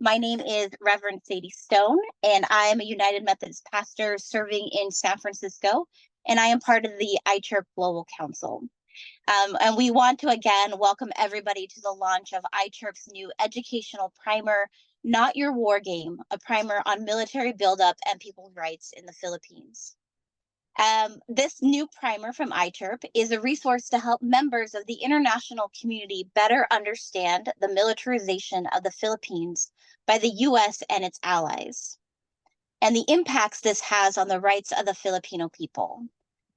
My name is Reverend Sadie Stone, and I am a United Methodist pastor serving in San Francisco, and I am part of the ICHRP Global Council. And we want to again welcome everybody to the launch of ICHRP's new educational primer, Not Your War Game, a primer on military buildup and people's rights in the Philippines. This new primer from ICHRP is a resource to help members of the international community better understand the militarization of the Philippines by the U.S. and its allies, and the impacts this has on the rights of the Filipino people.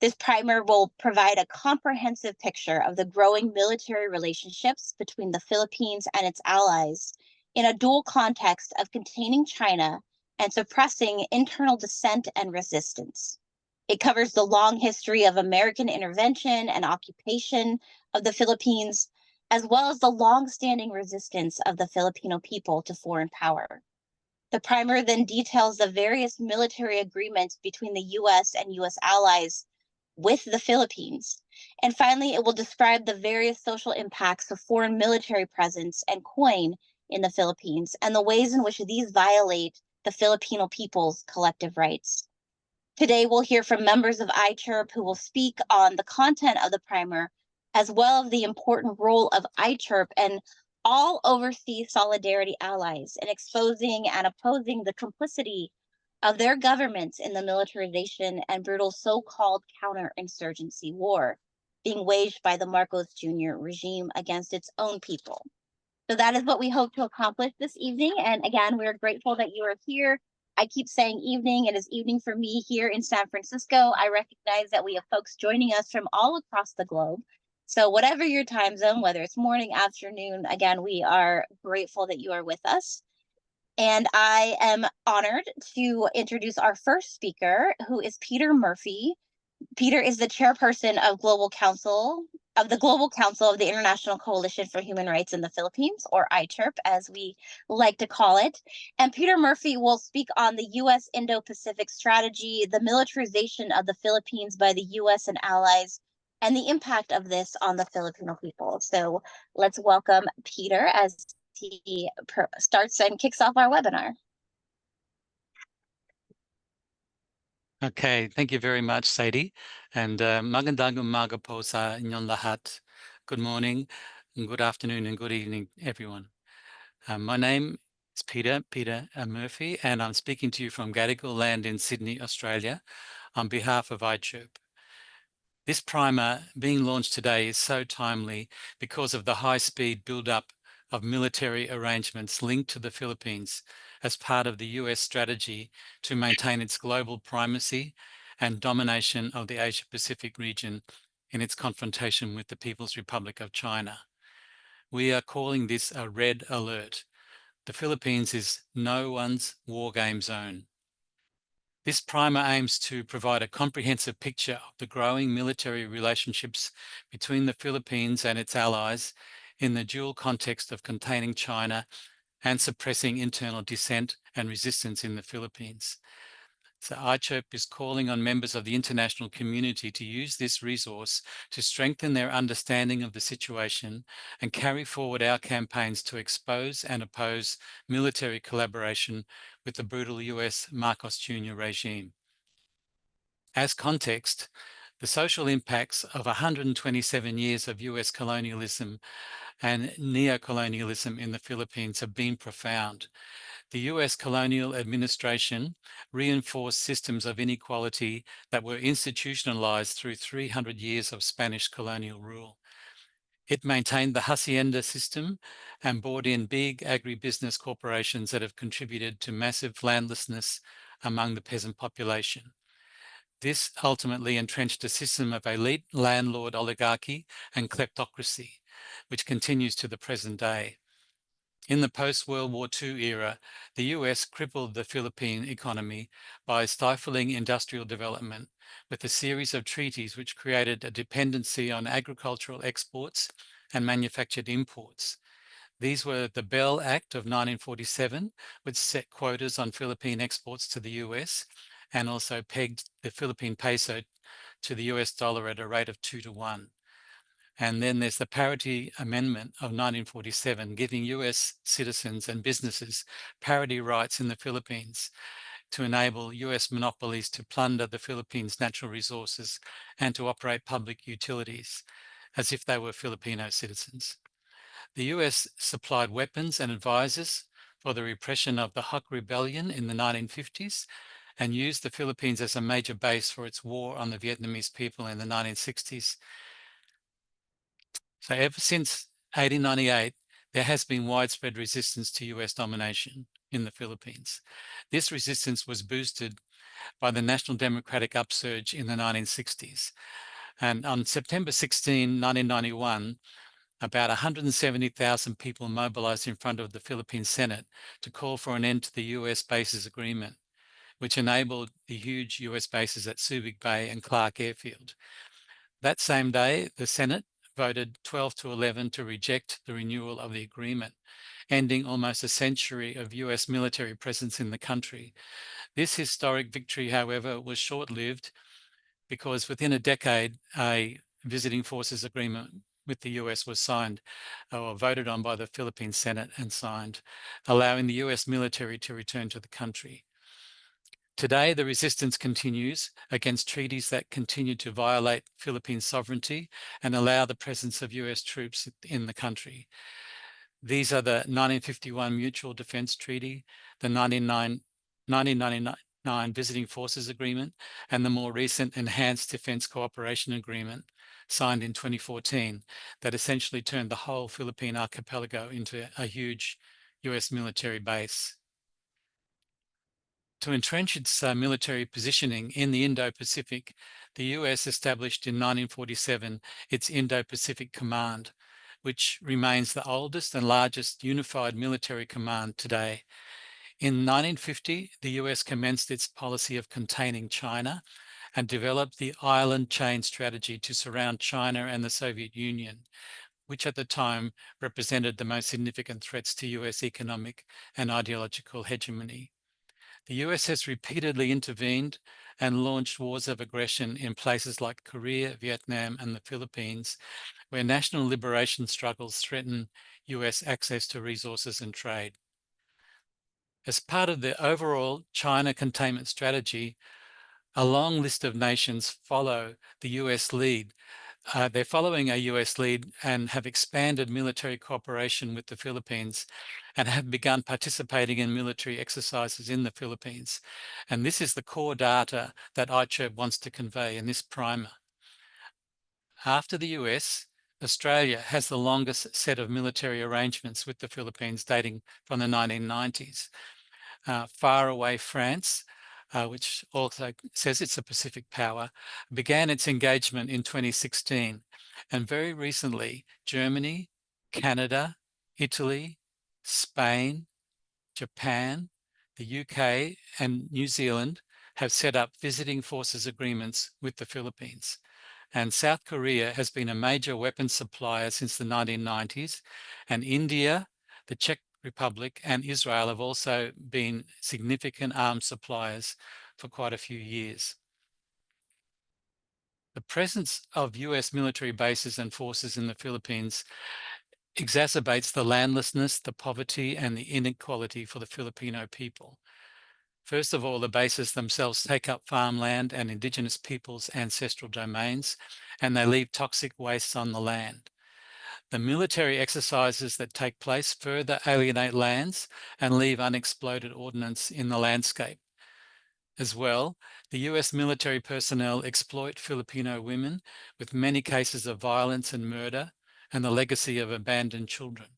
This primer will provide a comprehensive picture of the growing military relationships between the Philippines and its allies in a dual context of containing China and suppressing internal dissent and resistance. It covers the long history of American intervention and occupation of the Philippines, as well as the long-standing resistance of the Filipino people to foreign power. The primer then details the various military agreements between the U.S. and U.S. allies with the Philippines. And finally, it will describe the various social impacts of foreign military presence and coin in the Philippines and the ways in which these violate the Filipino people's collective rights. Today, we'll hear from members of ICHRP who will speak on the content of the primer, as well as the important role of ICHRP and all overseas solidarity allies in exposing and opposing the complicity of their governments in the militarization and brutal so-called counter-insurgency war being waged by the Marcos Jr. regime against its own people. So that is what we hope to accomplish this evening. And again, we're grateful that you are here. I keep saying evening. It is evening for me here in San Francisco. I recognize that we have folks joining us from all across the globe. So whatever your time zone, whether it's morning, afternoon, again, we are grateful that you are with us. And I am honored to introduce our first speaker, who is Peter Murphy. Peter is the chairperson of Global Council of the International Coalition for Human Rights in the Philippines, or ICHRP, as we like to call it. And Peter Murphy will speak on the U.S. Indo-Pacific strategy, the militarization of the Philippines by the U.S. and allies, and the impact of this on the Filipino people. So let's welcome Peter as he starts and kicks off our webinar. Okay, thank you very much, Sadie. And magandang umaga po sa inyong lahat. Good morning, and good afternoon, and good evening, everyone. My name is Peter Murphy, and I'm speaking to you from Gadigal land in Sydney, Australia, on behalf of ICHRP. This primer being launched today is so timely because of the high-speed build-up of military arrangements linked to the Philippines as part of the US strategy to maintain its global primacy and domination of the Asia-Pacific region in its confrontation with the People's Republic of China. We are calling this a red alert. The Philippines is no one's war game zone. This primer aims to provide a comprehensive picture of the growing military relationships between the Philippines and its allies in the dual context of containing China and suppressing internal dissent and resistance in the Philippines. So ICHRP is calling on members of the international community to use this resource to strengthen their understanding of the situation and carry forward our campaigns to expose and oppose military collaboration with the brutal US Marcos Jr. regime. As context, the social impacts of 127 years of US colonialism and neocolonialism in the Philippines have been profound. The US colonial administration reinforced systems of inequality that were institutionalized through 300 years of Spanish colonial rule. It maintained the hacienda system and brought in big agribusiness corporations that have contributed to massive landlessness among the peasant population. This ultimately entrenched a system of elite landlord oligarchy and kleptocracy, which continues to the present day. In the post-World War II era, the US crippled the Philippine economy by stifling industrial development with a series of treaties which created a dependency on agricultural exports and manufactured imports. These were the Bell Act of 1947, which set quotas on Philippine exports to the US and also pegged the Philippine peso to the US dollar at a rate of 2 to 1. And then there's the Parity Amendment of 1947, giving US citizens and businesses parity rights in the Philippines to enable US monopolies to plunder the Philippines' natural resources and to operate public utilities as if they were Filipino citizens. The US supplied weapons and advisors for the repression of the Hawk Rebellion in the 1950s and used the Philippines as a major base for its war on the Vietnamese people in the 1960s. So ever since 1898, there has been widespread resistance to US domination in the Philippines. This resistance was boosted by the National Democratic upsurge in the 1960s. And on September 16, 1991, about 170,000 people mobilized in front of the Philippine Senate to call for an end to the US bases agreement, which enabled the huge US bases at Subic Bay and Clark Airfield. That same day, the Senate voted 12 to 11 to reject the renewal of the agreement, ending almost a century of US military presence in the country. This historic victory, however, was short-lived because within a decade, a visiting forces agreement with the US was signed or voted on by the Philippine Senate and signed, allowing the US military to return to the country. Today, the resistance continues against treaties that continue to violate Philippine sovereignty and allow the presence of US troops in the country. These are the 1951 Mutual Defense Treaty, the 1999 Visiting Forces Agreement, and the more recent Enhanced Defense Cooperation Agreement signed in 2014 that essentially turned the whole Philippine archipelago into a huge US military base. To entrench its military positioning in the Indo-Pacific, the US established in 1947 its Indo-Pacific Command, which remains the oldest and largest unified military command today. In 1950, the US commenced its policy of containing China and developed the island chain strategy to surround China and the Soviet Union, which at the time represented the most significant threats to US economic and ideological hegemony. The US has repeatedly intervened and launched wars of aggression in places like Korea, Vietnam, and the Philippines, where national liberation struggles threaten US access to resources and trade. As part of the overall China containment strategy, a long list of nations follow the US lead. They're following a US lead and have expanded military cooperation with the Philippines and have begun participating in military exercises in the Philippines. And this is the core data that ICHRP wants to convey in this primer. After the US, Australia has the longest set of military arrangements with the Philippines dating from the 1990s. Far away France, which also says it's a Pacific power, began its engagement in 2016. And very recently, Germany, Canada, Italy, Spain, Japan, the UK, and New Zealand have set up visiting forces agreements with the Philippines. And South Korea has been a major weapons supplier since the 1990s, and India, the Czech Republic, and Israel have also been significant arms suppliers for quite a few years. The presence of US military bases and forces in the Philippines exacerbates the landlessness, the poverty, and the inequality for the Filipino people. First of all, the bases themselves take up farmland and indigenous peoples' ancestral domains, and they leave toxic wastes on the land. The military exercises that take place further alienate lands and leave unexploded ordnance in the landscape. As well, the US military personnel exploit Filipino women with many cases of violence and murder and the legacy of abandoned children.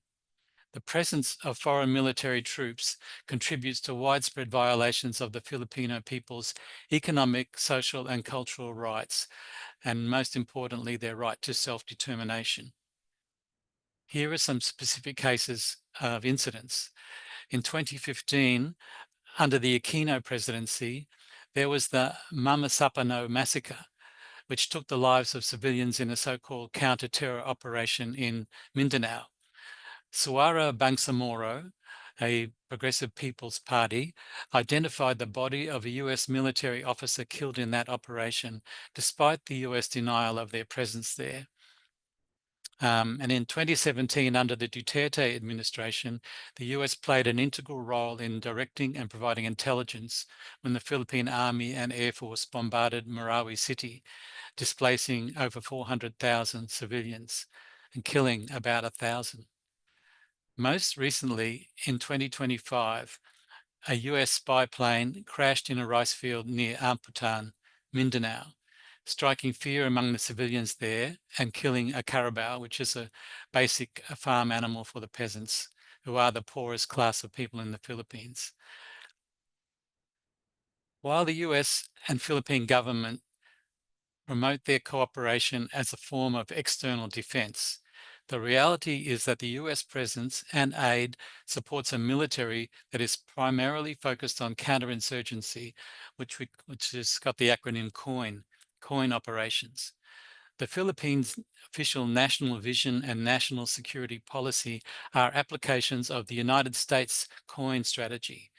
The presence of foreign military troops contributes to widespread violations of the Filipino people's economic, social, and cultural rights, and most importantly, their right to self-determination. Here are some specific cases of incidents. In 2015, under the Aquino presidency, there was the Mamasapano massacre, which took the lives of civilians in a so-called counter-terror operation in Mindanao. Suara Bangsamoro, a Progressive People's Party, identified the body of a US military officer killed in that operation, despite the US denial of their presence there. And in 2017, under the Duterte administration, the US played an integral role in directing and providing intelligence when the Philippine Army and Air Force bombarded Marawi City, displacing over 400,000 civilians and killing about 1,000. Most recently, in 2025, a US spy plane crashed in a rice field near Amputan, Mindanao, striking fear among the civilians there and killing a carabao, which is a basic farm animal for the peasants, who are the poorest class of people in the Philippines. While the US and Philippine government promote their cooperation as a form of external defense, the reality is that the US presence and aid supports a military that is primarily focused on counter-insurgency, which has got the acronym COIN operations. The Philippines' official national vision and national security policy are applications of the United States COIN strategy.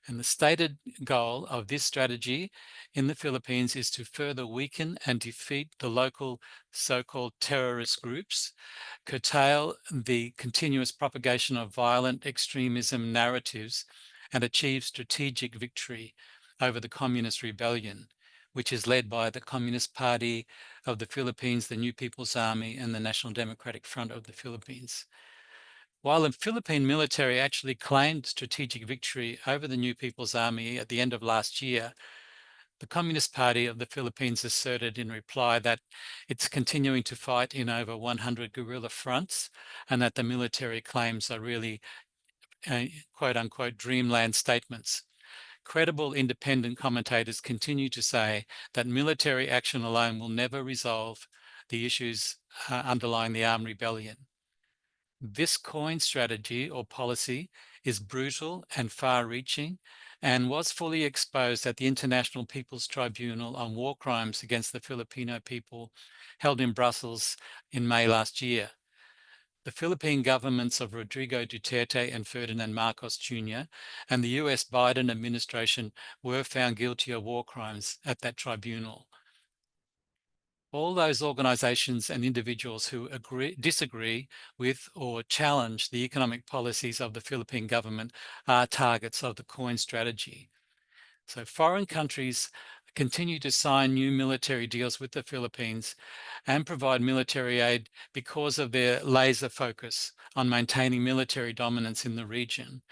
And the stated goal of this strategy in the Philippines is to further weaken and defeat the local so-called terrorist groups, curtail the continuous propagation of violent extremism narratives, and achieve strategic victory over the communist rebellion, which is led by the Communist Party of the Philippines, the New People's Army, and the National Democratic Front of the Philippines. While the Philippine military actually claimed strategic victory over the New People's Army at the end of last year, the Communist Party of the Philippines asserted in reply that it's continuing to fight in over 100 guerrilla fronts and that the military claims are really quote-unquote dreamland statements. Credible independent commentators continue to say that military action alone will never resolve the issues underlying the armed rebellion. This COIN strategy or policy is brutal and far-reaching and was fully exposed at the International People's Tribunal on War Crimes against the Filipino people held in Brussels in May last year. The Philippine governments of Rodrigo Duterte and Ferdinand Marcos Jr. and the US Biden administration were found guilty of war crimes at that tribunal. All those organizations and individuals who disagree with or challenge the economic policies of the Philippine government are targets of the COIN strategy. So foreign countries continue to sign new military deals with the Philippines and provide military aid because of their laser focus on maintaining military dominance in the region.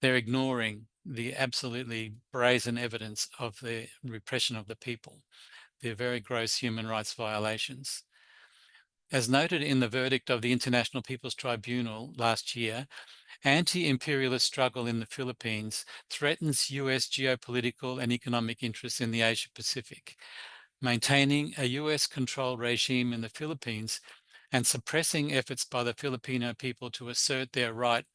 They're ignoring the absolutely brazen evidence of the repression of the people. They're very gross human rights violations. As noted in the verdict of the International People's Tribunal last year, anti-imperialist struggle in the Philippines threatens US geopolitical and economic interests in the Asia-Pacific. Maintaining a US-controlled regime in the Philippines and suppressing efforts by the Filipino people to assert their right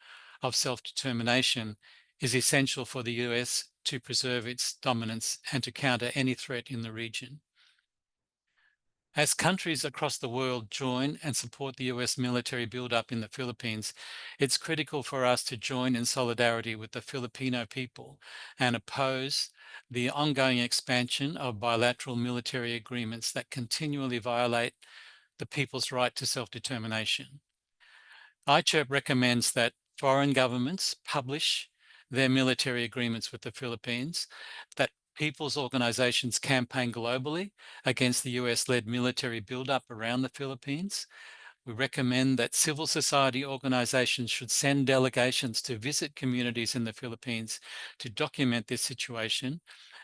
of self-determination is essential for the US to preserve its dominance and to counter any threat in the region. As countries across the world join and support the US military buildup in the Philippines, it's critical for us to join in solidarity with the Filipino people and oppose the ongoing expansion of bilateral military agreements that continually violate the people's right to self-determination. ICHRP recommends that foreign governments publish their military agreements with the Philippines, that people's organizations campaign globally against the US-led military buildup around the Philippines. We recommend that civil society organizations should send delegations to visit communities in the Philippines to document this situation.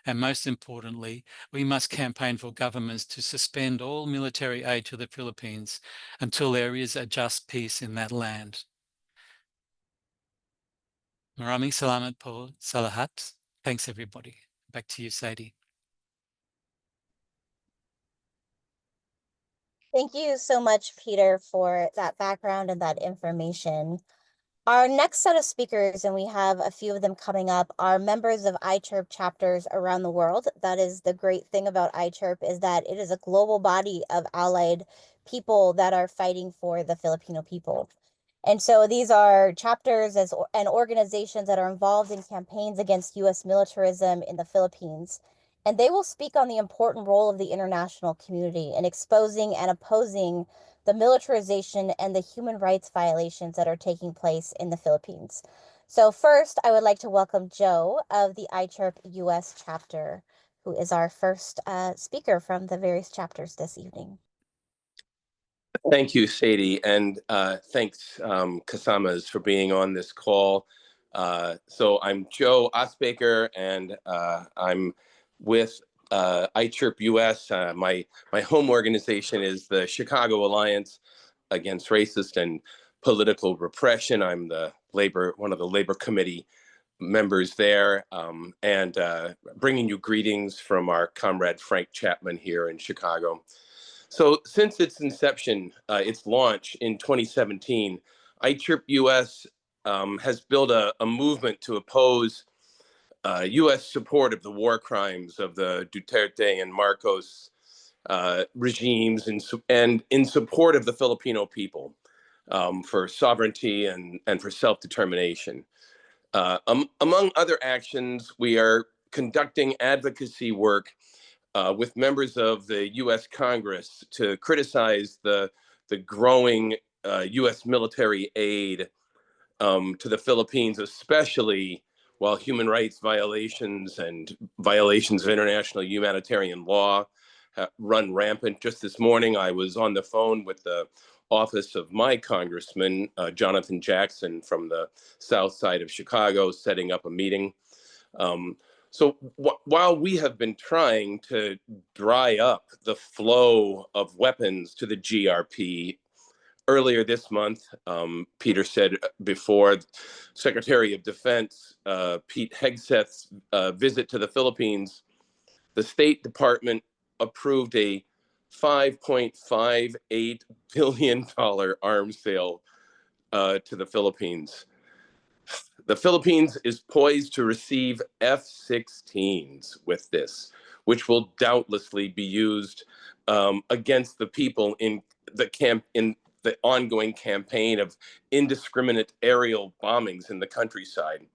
And most importantly, we must campaign for governments to suspend all military aid to the Philippines until there is a just peace in that land. Maraming salamat po sa lahat. Thanks, everybody. Back to you, Sadie. Thank you so much, Peter, for that background and that information. Our next set of speakers, and we have a few of them coming up, are members of ICHRP chapters around the world. That is the great thing about ICHRP, is that it is a global body of allied people that are fighting for the Filipino people. And so these are chapters and organizations that are involved in campaigns against U.S. militarism in the Philippines. And they will speak on the important role of the international community in exposing and opposing the militarization and the human rights violations that are taking place in the Philippines. So first, I would like to welcome Joe of the ICHRP US chapter, who is our first speaker from the various chapters this evening. Thank you, Sadie, and thanks, Kasamas, for being on this call. So I'm Joe Osbaker, and I'm with ICHRP US. My home organization is the Chicago Alliance Against Racist and Political Repression. I'm one of the labor committee members there, and bringing you greetings from our comrade Frank Chapman here in Chicago. So since its inception, its launch in 2017, ICHRP US has built a movement to oppose US support of the war crimes of the Duterte and Marcos regimes, and in support of the Filipino people for sovereignty and for self-determination. Among other actions, we are conducting advocacy work with members of the U.S. Congress to criticize the growing U.S. military aid to the Philippines, especially while human rights violations and violations of international humanitarian law run rampant. Just this morning, I was on the phone with the office of my congressman, Jonathan Jackson, from the south side of Chicago, setting up a meeting. So while we have been trying to dry up the flow of weapons to the GRP, earlier this month, Peter said before, Secretary of Defense Pete Hegseth's visit to the Philippines, the State Department approved a $5.58 billion arms sale to the Philippines. The Philippines is poised to receive F-16s with this, which will doubtlessly be used against the people in the ongoing campaign of indiscriminate aerial bombings in the countryside.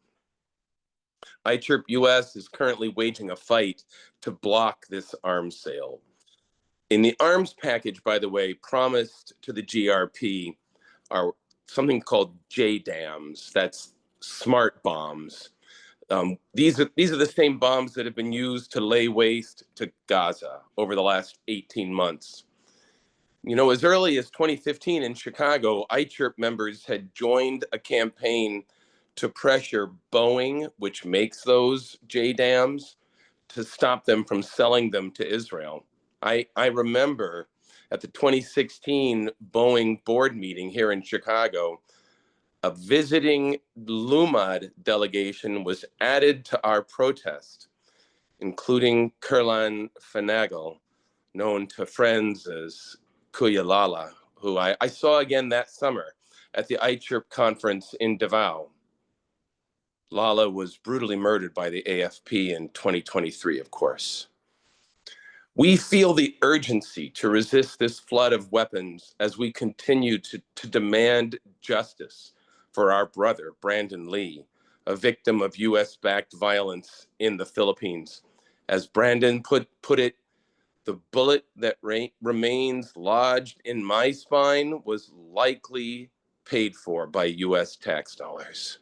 ICHRP US is currently waging a fight to block this arms sale. In the arms package, by the way, promised to the GRP are something called JDAMs. That's smart bombs. These are the same bombs that have been used to lay waste to Gaza over the last 18 months. You know, as early as 2015 in Chicago, ICHRP members had joined a campaign to pressure Boeing, which makes those JDAMs, to stop them from selling them to Israel. I remember at the 2016 Boeing board meeting here in Chicago, a visiting LUMAD delegation was added to our protest, including Kurlan Finagle, known to friends as Kuya Lala, who I saw again that summer at the ICHRP conference in Davao. Lala was brutally murdered by the AFP in 2023, of course. We feel the urgency to resist this flood of weapons as we continue to demand justice for our brother, Brandon Lee, a victim of US-backed violence in the Philippines. As Brandon put it, the bullet that remains lodged in my spine was likely paid for by US tax dollars.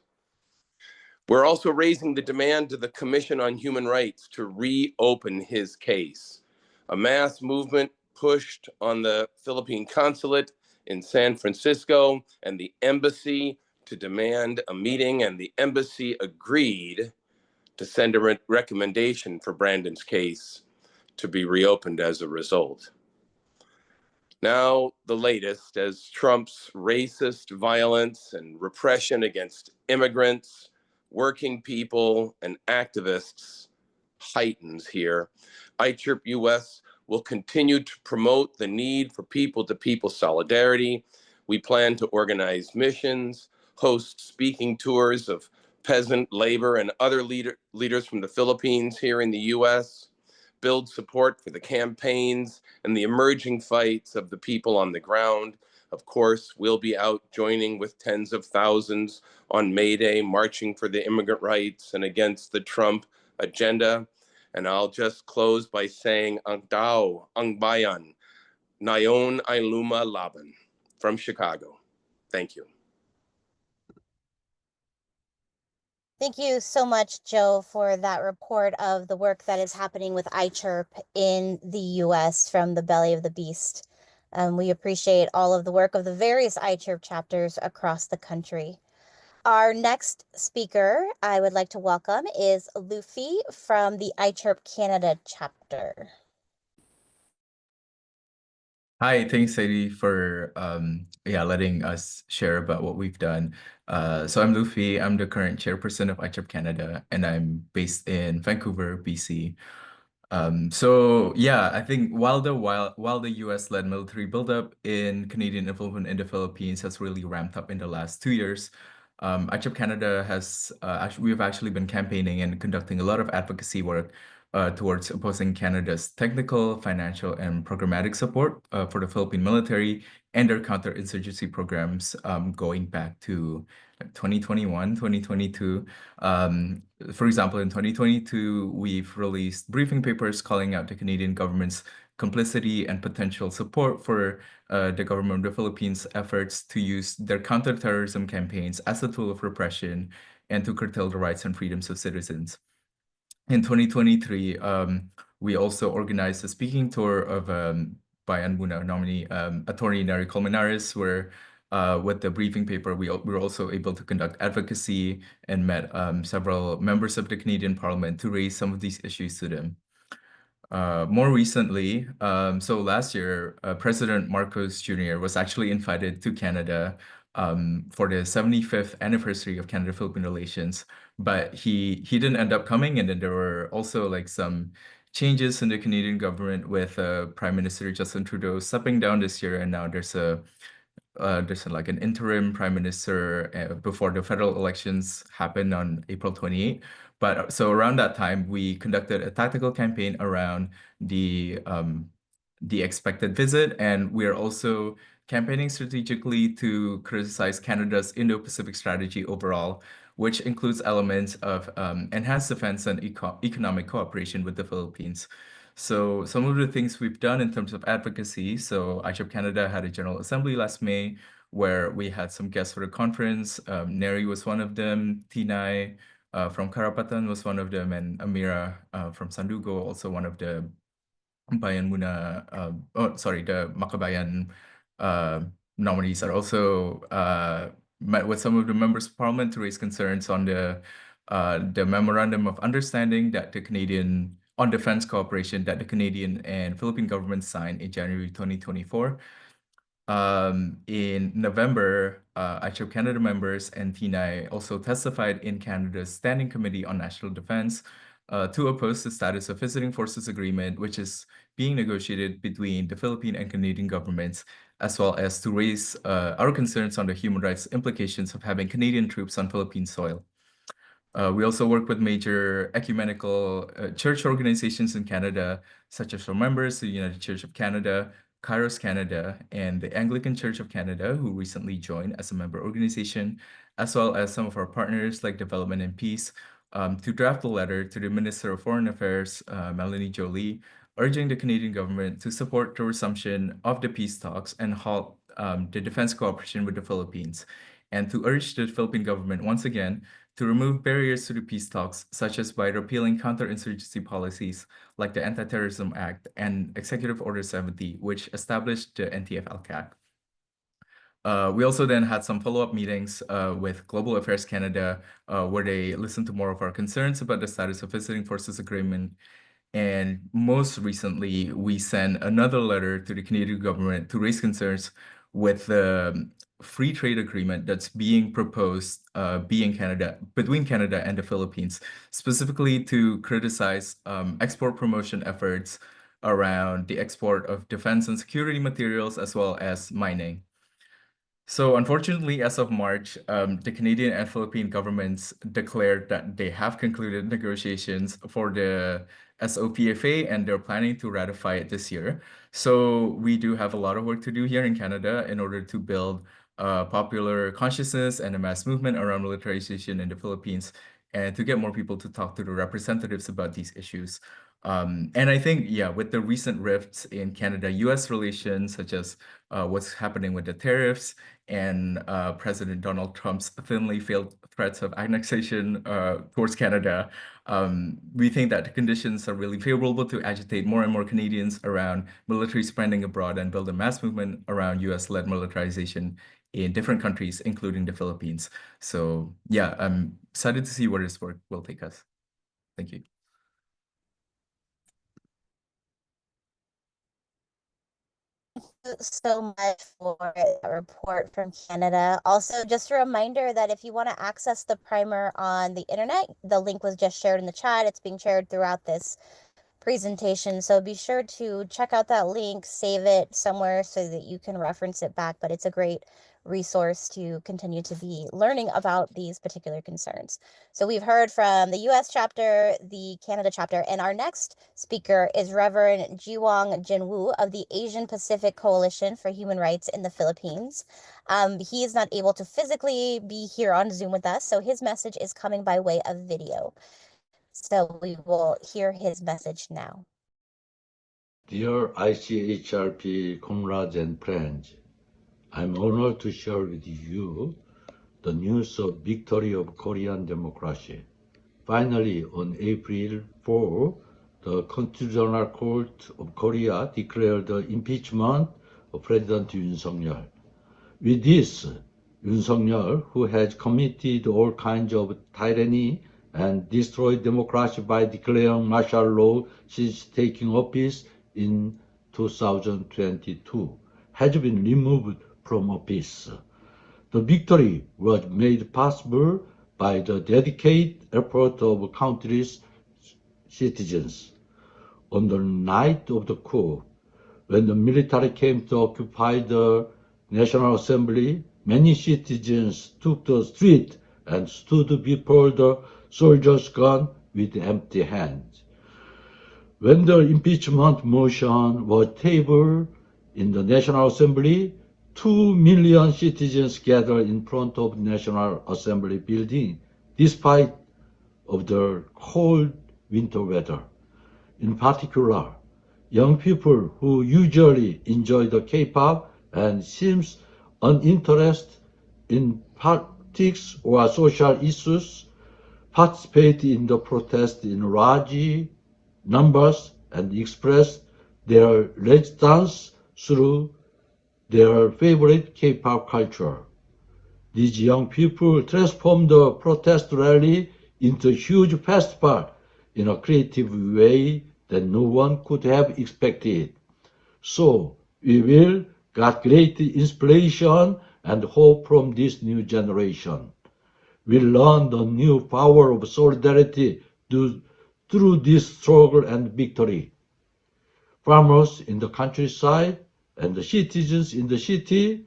We're also raising the demand to the Commission on Human Rights to reopen his case. A mass movement pushed on the Philippine consulate in San Francisco and the embassy to demand a meeting, and the embassy agreed to send a recommendation for Brandon's case to be reopened as a result. Now, the latest, as Trump's racist violence and repression against immigrants, working people, and activists heightens here, ICHRP US will continue to promote the need for people-to-people solidarity. We plan to organize missions, host speaking tours of peasant, labor, and other leaders from the Philippines here in the US, build support for the campaigns and the emerging fights of the people on the ground. Of course, we'll be out joining with tens of thousands on May Day, marching for the immigrant rights and against the Trump agenda. And I'll just close by saying, Ang tao, ang bayan, ngayon ay lumalaban. from Chicago. Thank you. Thank you so much, Joe, for that report of the work that is happening with ICHRP in the U.S. from the belly of the beast. We appreciate all of the work of the various ICHRP chapters across the country. Our next speaker I would like to welcome is Luffy from the ICHRP Canada chapter. Hi, thanks, Sadie, for letting us share about what we've done. So I'm Luffy. I'm the current chairperson of ICHRP Canada, and I'm based in Vancouver, BC. I think while the US-led military buildup in Canadian involvement in the Philippines has really ramped up in the last 2 years, ICHRP Canada has we've actually been campaigning and conducting a lot of advocacy work towards opposing Canada's technical, financial, and programmatic support for the Philippine military and their counter-insurgency programs going back to 2021, 2022. For example, in 2022, we've released briefing papers calling out the Canadian government's complicity and potential support for the government of the Philippines' efforts to use their counterterrorism campaigns as a tool of repression and to curtail the rights and freedoms of citizens. In 2023, we also organized a speaking tour of Bayan Muna nominee Attorney Nery Colmenares, where with the briefing paper, we were also able to conduct advocacy and met several members of the Canadian Parliament to raise some of these issues to them. More recently, so last year, President Marcos Jr. was actually invited to Canada for the 75th anniversary of Canada-Philippine relations, but he didn't end up coming, and then there were also like some changes in the Canadian government with Prime Minister Justin Trudeau stepping down this year, and now there's like an interim prime minister before the federal elections happen on April 28. But so around that time, we conducted a tactical campaign around the expected visit, and we're also campaigning strategically to criticize Canada's Indo-Pacific strategy overall, which includes elements of enhanced defense and economic cooperation with the Philippines. So some of the things we've done in terms of advocacy, so ICHRP Canada had a General Assembly last May where we had some guests for the conference. Nery was one of them, Tinay from Karapatan was one of them, and Amira from Sandugo, also one of the Bayan Muna, the Makabayan nominees are also met with some of the members of parliament to raise concerns on the memorandum of understanding that the Canadian on defense cooperation that the Canadian and Philippine governments signed in January 2024. In November, ICHRP Canada members and Tinay also testified in Canada's Standing Committee on National Defense to oppose the status of visiting forces agreement, which is being negotiated between the Philippine and Canadian governments, as well as to raise our concerns on the human rights implications of having Canadian troops on Philippine soil. We also work with major ecumenical church organizations in Canada, such as our members, the United Church of Canada, Kairos Canada, and the Anglican Church of Canada, who recently joined as a member organization, as well as some of our partners like Development and Peace, to draft a letter to the Minister of Foreign Affairs, Melanie Joly, urging the Canadian government to support the resumption of the peace talks and halt the defense cooperation with the Philippines, and to urge the Philippine government once again to remove barriers to the peace talks, such as by repealing counter-insurgency policies like the Anti-Terrorism Act and Executive Order 70, which established the NTF-LCAC. We also then had some follow-up meetings with Global Affairs Canada, where they listened to more of our concerns about the status of visiting forces agreement. And most recently, we sent another letter to the Canadian government to raise concerns with the free trade agreement that's being proposed between Canada and the Philippines, specifically to criticize export promotion efforts around the export of defense and security materials as well as mining. So unfortunately, as of March, the Canadian and Philippine governments declared that they have concluded negotiations for the SOPFA and they're planning to ratify it this year. So we do have a lot of work to do here in Canada in order to build popular consciousness and a mass movement around militarization in the Philippines and to get more people to talk to the representatives about these issues. And I think, yeah, with the recent rifts in Canada-US relations, such as what's happening with the tariffs and President Donald Trump's thinly veiled threats of annexation towards Canada, we think that the conditions are really favorable to agitate more and more Canadians around military spending abroad and build a mass movement around US-led militarization in different countries, including the Philippines. So yeah, I'm excited to see where this work will take us. Thank you. So much for that report from Canada. Also, just a reminder that if you want to access the primer on the internet, the link was just shared in the chat. It's being shared throughout this presentation. So be sure to check out that link, save it somewhere so that you can reference it back. But it's a great resource to continue to be learning about these particular concerns. So we've heard from the US chapter, the Canada chapter, and our next speaker is Reverend Jiwang Jinwoo of the Asian Pacific Coalition for Human Rights in the Philippines. He is not able to physically be here on Zoom with us, so his message is coming by way of video. So we will hear his message now. Dear ICHRP comrades and friends, I'm honored to share with you the news of victory of Korean democracy. Finally, on April 4, the Constitutional Court of Korea declared the impeachment of President Yoon Suk-yeol. With this, Yoon Suk-yeol, who has committed all kinds of tyranny and destroyed democracy by declaring martial law since taking office in 2022, has been removed from office. The victory was made possible by the dedicated effort of countless citizens. On the night of the coup, when the military came to occupy the National Assembly, many citizens took the street and stood before the soldiers' gun with empty hands. When the impeachment motion was tabled in the National Assembly, 2 million citizens gathered in front of the National Assembly building, despite of the cold winter weather. In particular, young people who usually enjoy the K-pop and seems uninterested in politics or social issues participate in the protest in large numbers and express their resistance through their favorite K-pop culture. These young people transformed the protest rally into a huge festival in a creative way that no one could have expected. So we will get great inspiration and hope from this new generation. We learn the new power of solidarity through this struggle and victory. Farmers in the countryside and the citizens in the city,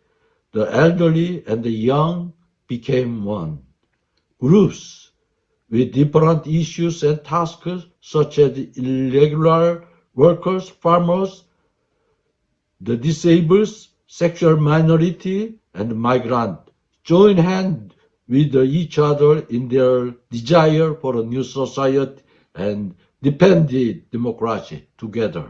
the elderly and the young became one. Groups with different issues and tasks such as irregular workers, farmers, the disabled, sexual minority, and migrant join hands with each other in their desire for a new society and defended democracy together.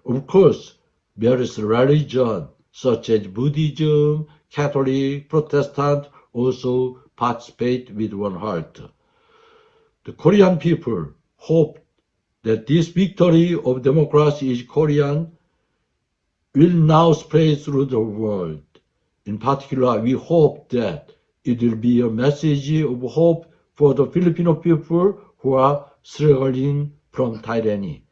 Of course, various religions such as Buddhism, Catholic, Protestant also participate with one heart. The Korean people hope that this victory of democracy is Korean will now spread through the world. In particular, we hope that it will be a message of hope for the Filipino people who are struggling from tyranny.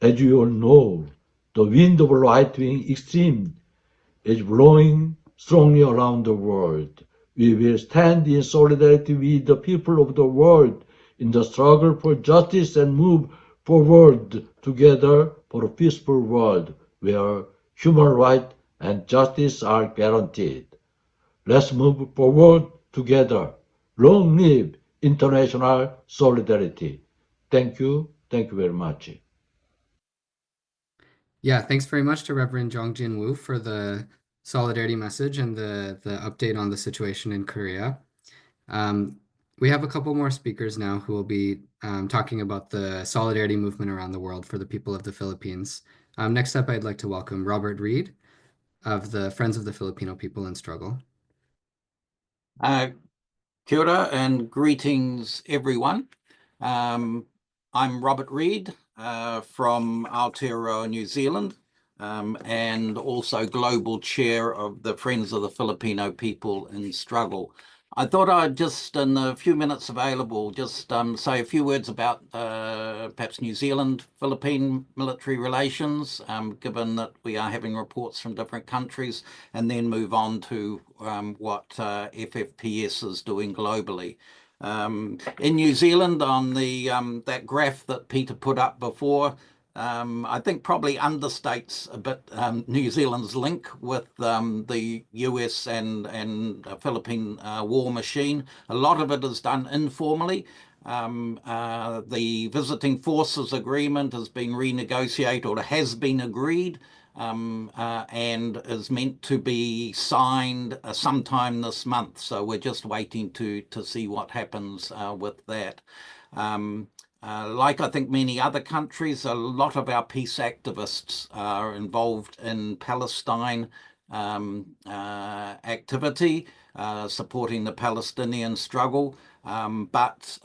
As you all know, the wind of right-wing extremism is blowing strongly around the world. We will stand in solidarity with the people of the world in the struggle for justice and move forward together for a peaceful world where human rights and justice are guaranteed. Let's move forward together. Long live international solidarity. Thank you. Thank you very much. Yeah, thanks very much to Reverend Jong Jin Woo for the solidarity message and the update on the situation in Korea. We have a couple more speakers now who will be talking about the solidarity movement around the world for the people of the Philippines. Next up, I'd like to welcome Robert Reed of the Friends of the Filipino People in Struggle. Kia ora and greetings, everyone. I'm Robert Reed from Aotearoa, New Zealand, and also Global Chair of the Friends of the Filipino People in Struggle. I thought I'd just, in the few minutes available, just say a few words about perhaps New Zealand-Philippine military relations, given that we are having reports from different countries, and then move on to what FFPS is doing globally. In New Zealand, on the that graph that Peter put up before, I think probably understates a bit New Zealand's link with the US and Philippine war machine. A lot of it is done informally. The Visiting Forces Agreement has been renegotiated, or has been agreed, and is meant to be signed sometime this month. So we're just waiting to see what happens with that. Like I think many other countries, a lot of our peace activists are involved in Palestine activity, supporting the Palestinian struggle. But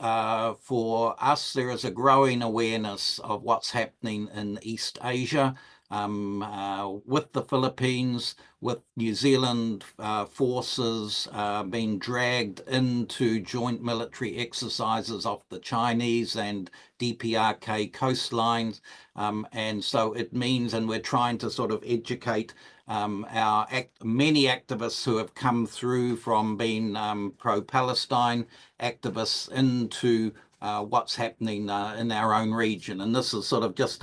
for us, there is a growing awareness of what's happening in East Asia, with the Philippines, with New Zealand forces being dragged into joint military exercises off the Chinese and DPRK coastlines. And so it means, and we're trying to sort of educate our many activists who have come through from being pro-Palestine activists into what's happening in our own region. And this is sort of just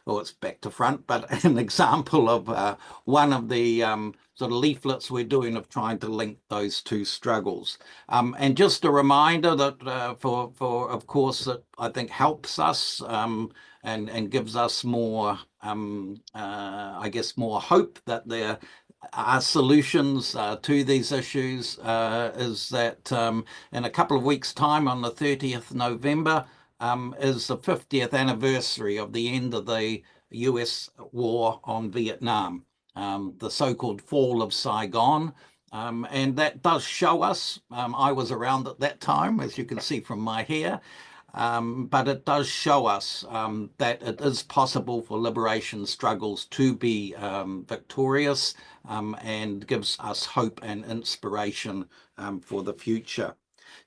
it's back to front, but an example of one of the sort of leaflets we're doing of trying to link those two struggles. And just a reminder that for of course, that I think helps us and gives us more, I guess, more hope that there are solutions to these issues, is that in a couple of weeks' time, on the 30th November, is the 50th anniversary of the end of the US war on Vietnam, the so-called fall of Saigon. And that does show us, I was around at that time, as you can see from my hair, but it does show us that it is possible for liberation struggles to be victorious, and gives us hope and inspiration for the future.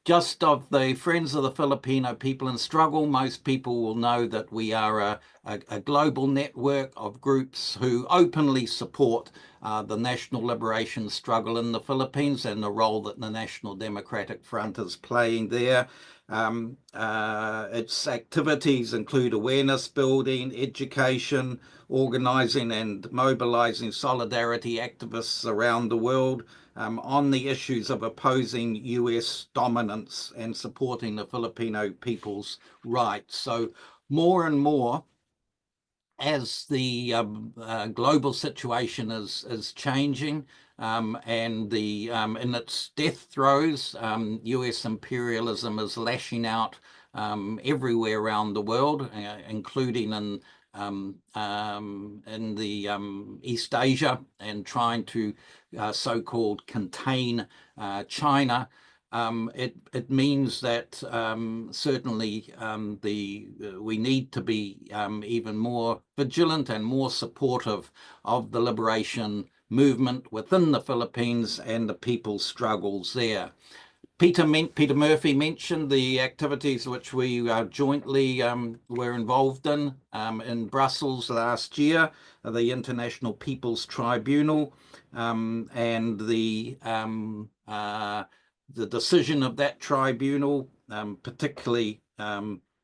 Just of the Friends of the Filipino People in Struggle, most people will know that we are a global network of groups who openly support the national liberation struggle in the Philippines and the role that the National Democratic Front is playing there. Its activities include awareness building, education, organizing and mobilizing solidarity activists around the world on the issues of opposing US dominance and supporting the Filipino people's rights. So more and more, as the global situation is changing, and the in its death throes, US imperialism is lashing out everywhere around the world, including in the East Asia, and trying to so-called contain China. It means that certainly we need to be even more vigilant and more supportive of the liberation movement within the Philippines and the people's struggles there. Peter Murphy mentioned the activities which we jointly were involved in Brussels last year, the International People's Tribunal, and the decision of that tribunal, particularly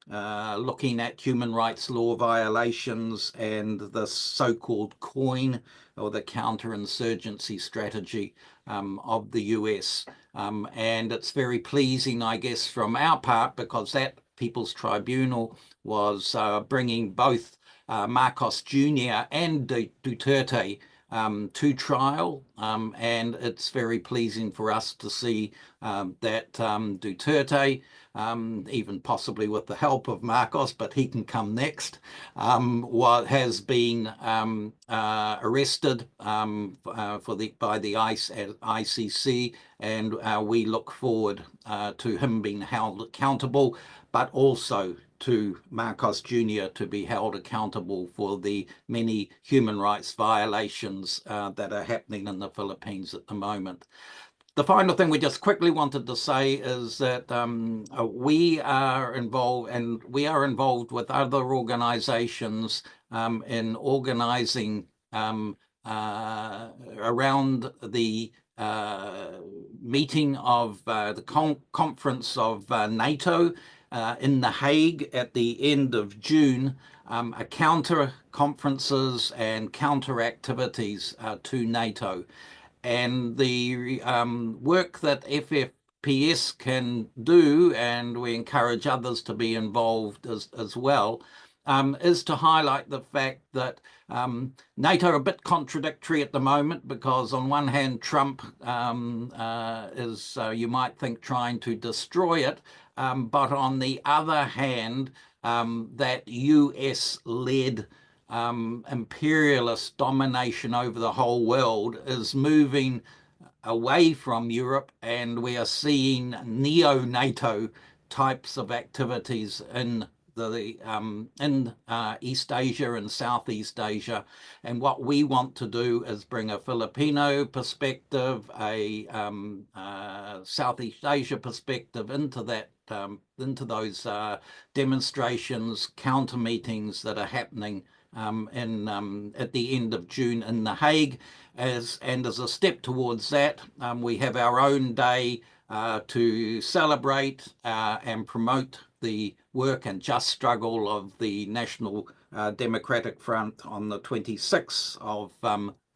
looking at human rights law violations and the so-called COIN, or the counter-insurgency strategy of the US. And it's very pleasing, I guess, from our part, because that People's Tribunal was bringing both Marcos Jr. and Duterte to trial, and it's very pleasing for us to see that Duterte, even possibly with the help of Marcos, but he can come next, has been arrested by the ICC, and we look forward to him being held accountable, but also to Marcos Jr. to be held accountable for the many human rights violations that are happening in the Philippines at the moment. The final thing we just quickly wanted to say is that we are involved with other organizations in organizing around the meeting of the conference of NATO in The Hague at the end of June, counter conferences and counter activities to NATO. And the work that FFPS can do, and we encourage others to be involved as well, is to highlight the fact that NATO are a bit contradictory at the moment, because on one hand, Trump is, you might think, trying to destroy it, but on the other hand, that US-led imperialist domination over the whole world is moving away from Europe, and we are seeing neo-NATO types of activities in East Asia and Southeast Asia. And what we want to do is bring a Filipino perspective, a Southeast Asia perspective into that, into those demonstrations, counter meetings that are happening at the end of June in The Hague. As a step towards that, we have our own day to celebrate and promote the work and just struggle of the National Democratic Front on the 26th of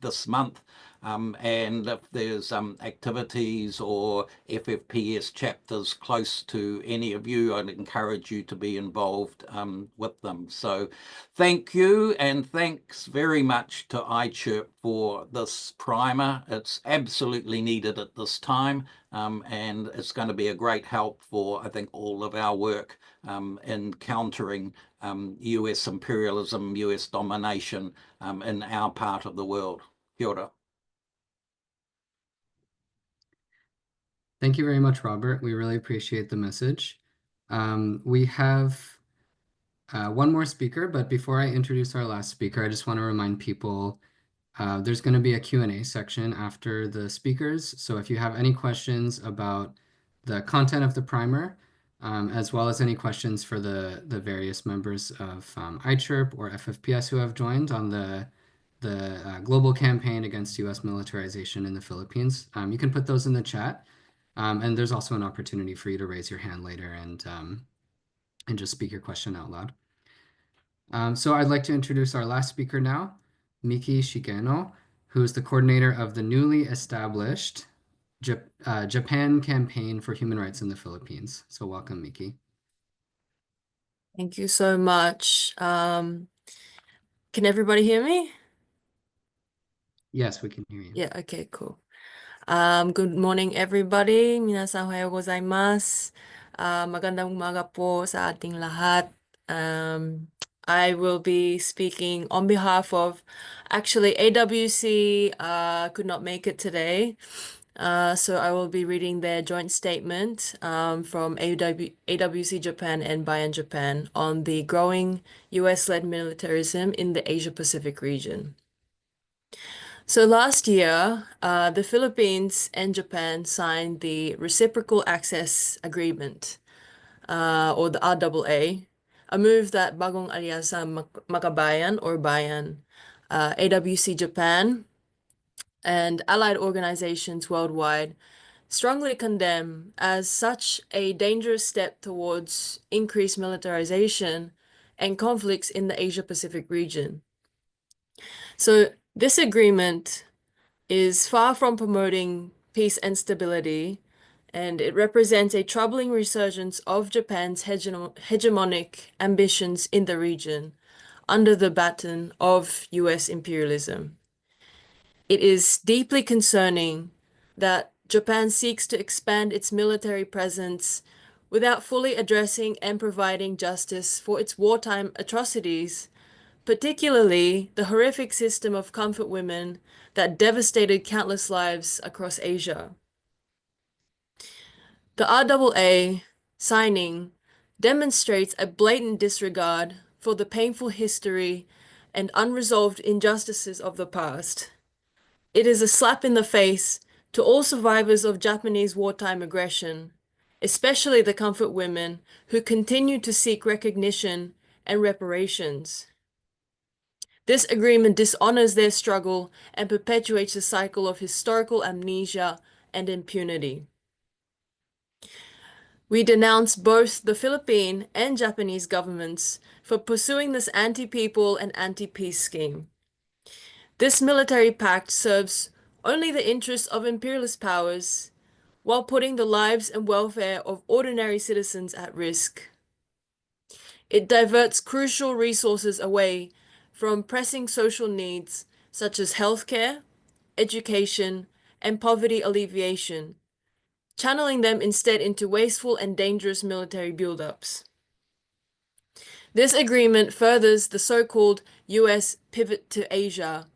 this month. And if there's activities or FFPS chapters close to any of you, I'd encourage you to be involved with them. So thank you, and thanks very much to ICHRP for this primer. It's absolutely needed at this time, and it's going to be a great help for, I think, all of our work in countering US imperialism, US domination in our part of the world. Kia ora. Thank you very much, Robert. We really appreciate the message. We have one more speaker, but before I introduce our last speaker, I just want to remind people there's going to be a Q&A section after the speakers. So if you have any questions about the content of the primer, as well as any questions for the various members of ICHRP or FFPS who have joined on the global campaign against US militarization in the Philippines, you can put those in the chat. And there's also an opportunity for you to raise your hand later and just speak your question out loud. So I'd like to introduce our last speaker now, Miki Shigeno, who is the coordinator of the newly established Japan Campaign for Human Rights in the Philippines. So welcome, Miki. Thank you so much. Can everybody hear me? Yes, we can hear you. Yeah, okay, cool. Good morning, everybody. Minasan ohayou gozaimasu. Magandang umaga po sa ating lahat. I will be speaking on behalf of, actually, AWC could not make it today. So I will be reading their joint statement from AWC Japan and Bayan Japan on the growing US-led militarism in the Asia-Pacific region. So last year, the Philippines and Japan signed the Reciprocal Access Agreement, or the RAA, a move that Bagong Alianza Makabayan or Bayan, AWC Japan, and allied organizations worldwide strongly condemn as such a dangerous step towards increased militarization and conflicts in the Asia-Pacific region. So this agreement is far from promoting peace and stability, and it represents a troubling resurgence of Japan's hegemonic ambitions in the region under the baton of US imperialism. It is deeply concerning that Japan seeks to expand its military presence without fully addressing and providing justice for its wartime atrocities, particularly the horrific system of comfort women that devastated countless lives across Asia. The RAA signing demonstrates a blatant disregard for the painful history and unresolved injustices of the past. It is a slap in the face to all survivors of Japanese wartime aggression, especially the comfort women who continue to seek recognition and reparations. This agreement dishonors their struggle and perpetuates a cycle of historical amnesia and impunity. We denounce both the Philippine and Japanese governments for pursuing this anti-people and anti-peace scheme. This military pact serves only the interests of imperialist powers while putting the lives and welfare of ordinary citizens at risk. It diverts crucial resources away from pressing social needs such as healthcare, education, and poverty alleviation, channeling them instead into wasteful and dangerous military buildups. This agreement furthers the so-called US pivot to Asia,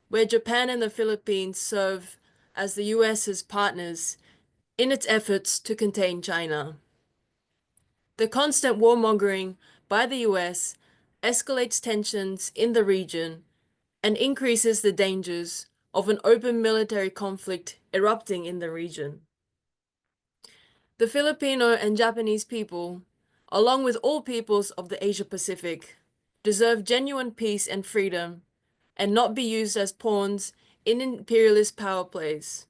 where Japan and the Philippines serve as the US's partners in its efforts to contain China. The constant warmongering by the US escalates tensions in the region and increases the dangers of an open military conflict erupting in the region. The Filipino and Japanese people, along with all peoples of the Asia-Pacific, deserve genuine peace and freedom and not be used as pawns in imperialist power plays.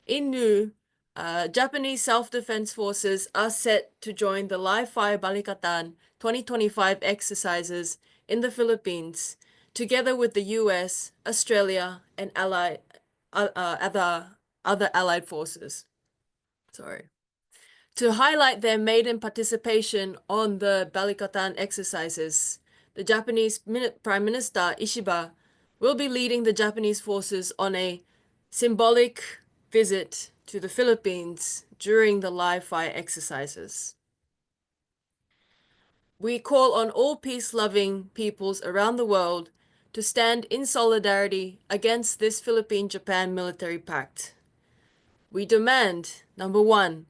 In New, Japanese self-defense forces are set to join the live-fire Balikatan 2025 exercises in the Philippines, together with the US, Australia, and other allied forces. To highlight their maiden participation on the Balikatan exercises, the Japanese Prime Minister Ishiba will be leading the Japanese forces on a symbolic visit to the Philippines during the live-fire exercises. We call on all peace-loving peoples around the world to stand in solidarity against this Philippine-Japan military pact. We demand, number one,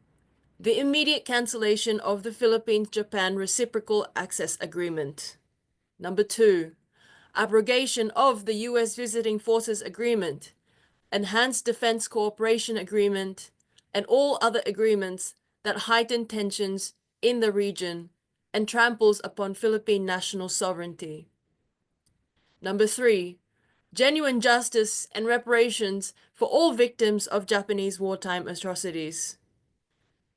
the immediate cancellation of the Philippines-Japan Reciprocal Access Agreement. Number two, abrogation of the U.S. Visiting Forces Agreement, Enhanced Defense Cooperation Agreement, and all other agreements that heighten tensions in the region and tramples upon Philippine national sovereignty. Number three, genuine justice and reparations for all victims of Japanese wartime atrocities.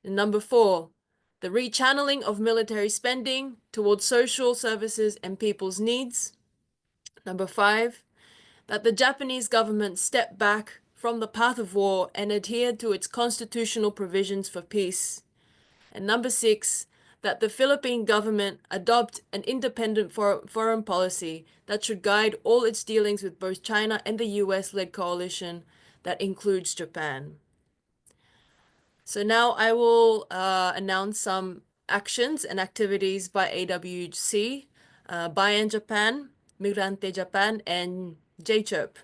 And number four, the rechanneling of military spending towards social services and people's needs. Number five, that the Japanese government step back from the path of war and adhere to its constitutional provisions for peace. And number six, that the Philippine government adopt an independent foreign policy that should guide all its dealings with both China and the US-led coalition that includes Japan. So now I will announce some actions and activities by AWC, Bayan Japan, Migrante Japan, and ICHRP.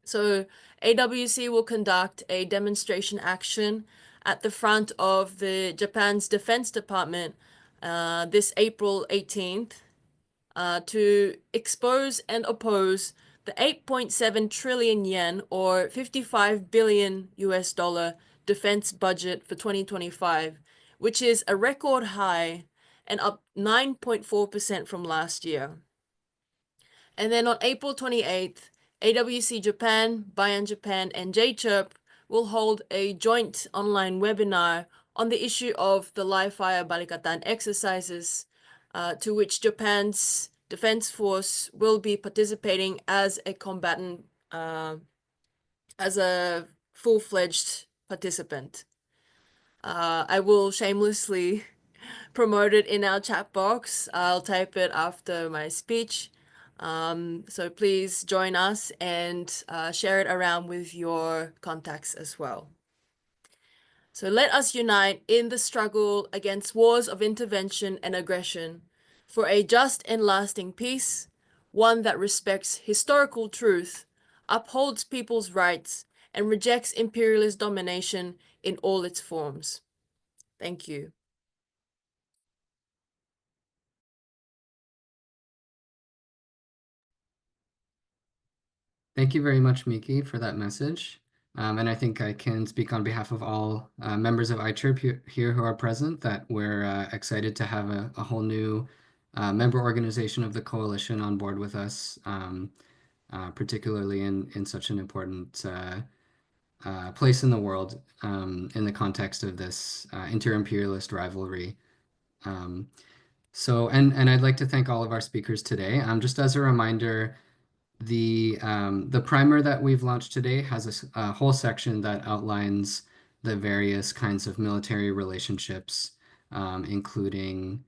So AWC will conduct a demonstration action at the front of the Japan's Defense Department this April 18th to expose and oppose the 8.7 trillion yen or 55 billion US dollar defense budget for 2025, which is a record high and up 9.4% from last year. And then on April 28th, AWC Japan, Bayan Japan, and ICHRP will hold a joint online webinar on the issue of the live-fire Balikatan exercises, to which Japan's Defense Force will be participating as a combatant, as a full-fledged participant. I will shamelessly promote it in our chat box. I'll type it after my speech. So please join us and share it around with your contacts as well. So let us unite in the struggle against wars of intervention and aggression for a just and lasting peace, one that respects historical truth, upholds people's rights, and rejects imperialist domination in all its forms. Thank you. Thank you very much, Miki, for that message. And I think I can speak on behalf of all members of ICHRP here who are present that we're excited to have a whole new member organization of the coalition on board with us, particularly in such an important place in the world in the context of this inter-imperialist rivalry. And I'd like to thank all of our speakers today. Just as a reminder, the primer that we've launched today has a whole section that outlines the various kinds of military relationships, including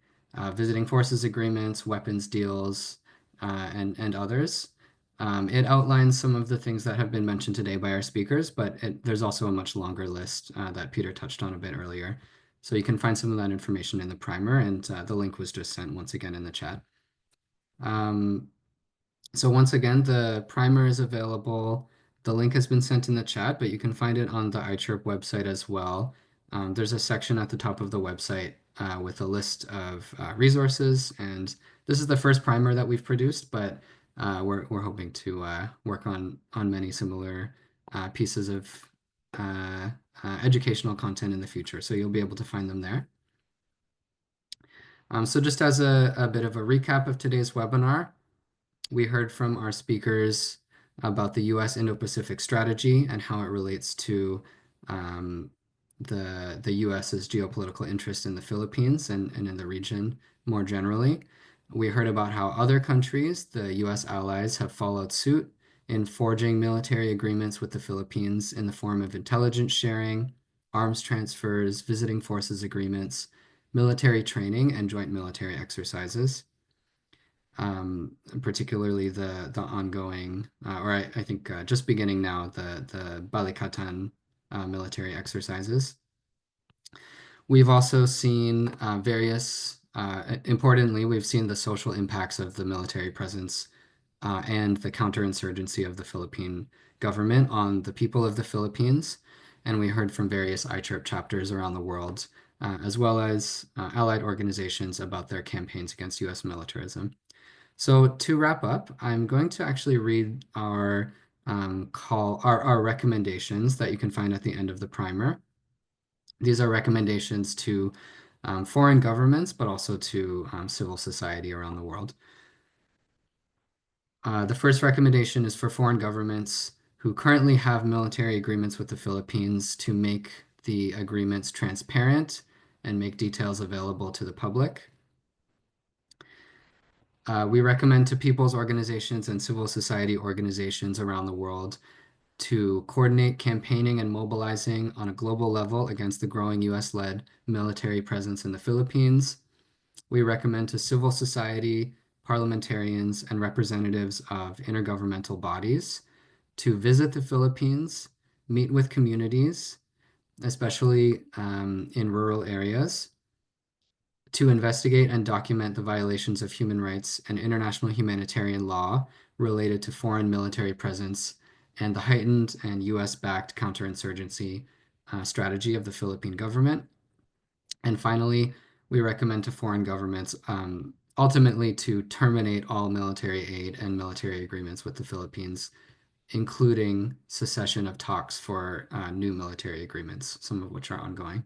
visiting forces agreements, weapons deals, and others. It outlines some of the things that have been mentioned today by our speakers, but there's also a much longer list that Peter touched on a bit earlier. So you can find some of that information in the primer, and the link was just sent once again in the chat. So once again, the primer is available. The link has been sent in the chat, but you can find it on the ICHRP website as well. There's a section at the top of the website with a list of resources, and this is the first primer that we've produced, but we're hoping to work on many similar pieces of educational content in the future, so you'll be able to find them there. So just as a bit of a recap of today's webinar, we heard from our speakers about the U.S. Indo-Pacific strategy and how it relates to the U.S.'s geopolitical interest in the Philippines and in the region more generally. We heard about how other countries, the U.S. allies, have followed suit in forging military agreements with the Philippines in the form of intelligence sharing, arms transfers, visiting forces agreements, military training, and joint military exercises. Particularly the ongoing, or I think just beginning now, the Balikatan military exercises. We've also seen importantly, we've seen the social impacts of the military presence and the counterinsurgency of the Philippine government on the people of the Philippines. And we heard from various ICHRP chapters around the world, as well as allied organizations about their campaigns against U.S. militarism. So to wrap up, I'm going to actually read our recommendations that you can find at the end of the primer. These are recommendations to foreign governments, but also to civil society around the world. The first recommendation is for foreign governments who currently have military agreements with the Philippines to make the agreements transparent and make details available to the public. We recommend to people's organizations and civil society organizations around the world to coordinate campaigning and mobilizing on a global level against the growing US-led military presence in the Philippines. We recommend to civil society, parliamentarians, and representatives of intergovernmental bodies to visit the Philippines, meet with communities, especially in rural areas, to investigate and document the violations of human rights and international humanitarian law related to foreign military presence and the heightened and US-backed counterinsurgency strategy of the Philippine government. And finally, we recommend to foreign governments ultimately to terminate all military aid and military agreements with the Philippines, including cessation of talks for new military agreements, some of which are ongoing.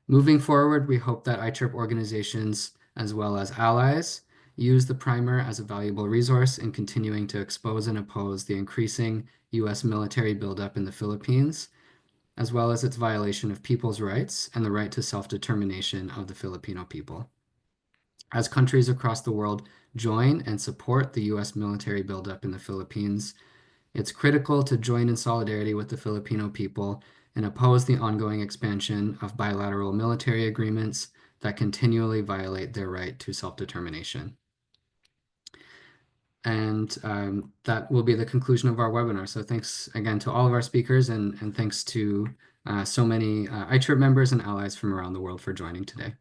Moving forward, we hope that ICHRP organizations, as well as allies, use the primer as a valuable resource in continuing to expose and oppose the increasing US military buildup in the Philippines, as well as its violation of people's rights and the right to self-determination of the Filipino people. As countries across the world join and support the US military buildup in the Philippines, it's critical to join in solidarity with the Filipino people and oppose the ongoing expansion of bilateral military agreements that continually violate their right to self-determination. And that will be the conclusion of our webinar. So thanks again to all of our speakers, and thanks to so many ICHRP members and allies from around the world for joining today.